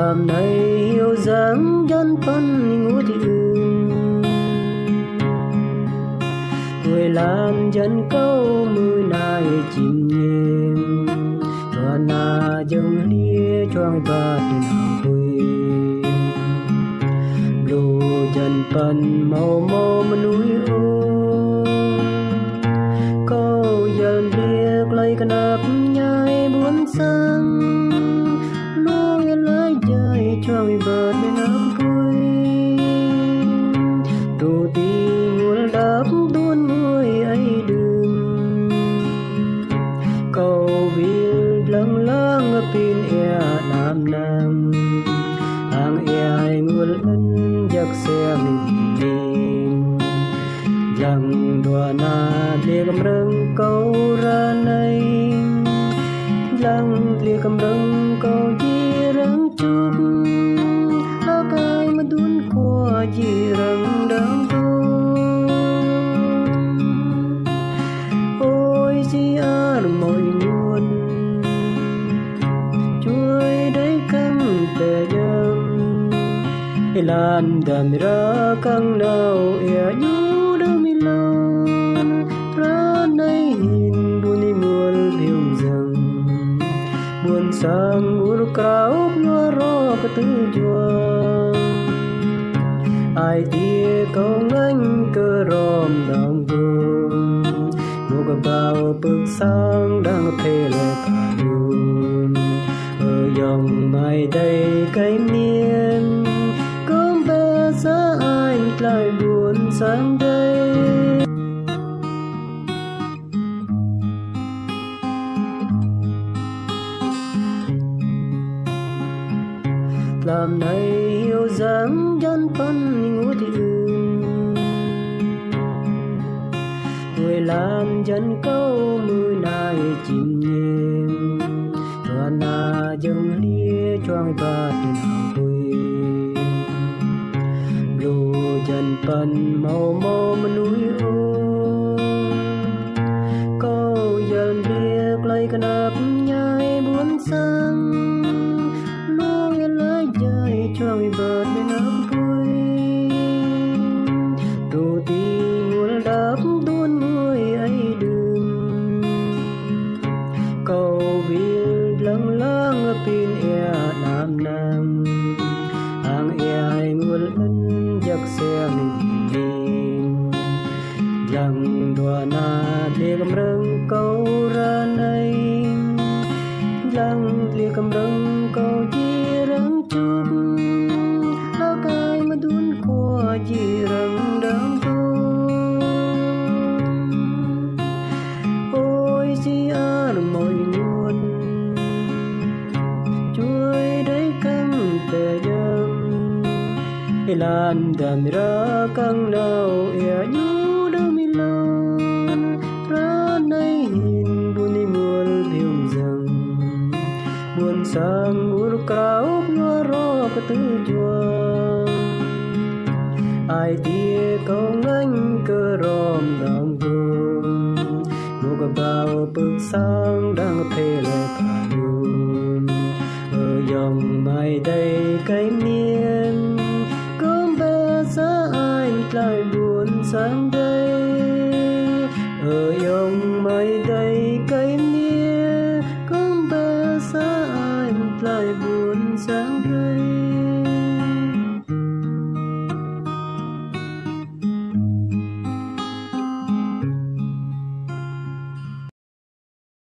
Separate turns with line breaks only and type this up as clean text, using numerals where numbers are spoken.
làm này yêu dáng dân phân ngủ thì tuổi lan dân câu mưa này chìm nhềm và na dâng lia choang ba trên hàng quê lù dân phân màu màu mà núi ô câu dân liếc lấy cái nắp nhai buồn sang lối lấy dài choang bờ bên ấp vui tu ti ngul đắp tuôn môi ấy đường câu vil lăng lăng pin e nam nam ang e ai ngul lân giặc xe mình dang đua na lia cầm răng câu ra này lăng lia cầm răng câu chi răng chúc lá cây mà đun qua chi răng đắng ôi chi ar mỏi nguồn chuối đấy căng tè dâm lan đàn ra căng nào e nhu đâu mi lâu ra nay hin buồn đi muôn liêu rằng buồn sang ur krau ngơ ro cái tư chuông ai tia câu nganh cơ rom đang buồn một cái bao bức sang đang phê lệ cả luôn ở dòng mai đây cái miên cơm bé xa anh lại buồn sang đây làm này yêu dáng dân phân ngủ thì tuổi lan dân câu mưa này chìm nhềm và na dâng lia choang ba trên hàng quê lù dân phân màu màu mà núi ô câu dân liếc lấy cái nắp nhai buồn sang choang bờ bên ấp vui tu ti ngul đắp tuôn môi ấy đường câu vil lăng lăng pin e nam nam ang e ai ngul lân giặc xe mình dang đua na lia cầm răng câu ra này lăng lia cầm răng câu chi răng chúc lá cây mà đun qua chi răng đắng ôi chi ar mỏi nguồn chuối đấy căng tè dâm lan đàn ra căng nào e nhu đâu mi lâu ra nay hin buồn đi muôn liêu rằng buồn sang ur krau ngơ ro cái tư chuông ai tia câu nganh cơ rom đang buồn một cái bao bức sang đang phê lệ cả luôn ở dòng mai đây cái miên cơm bé xa anh lại buồn sang đây ở dòng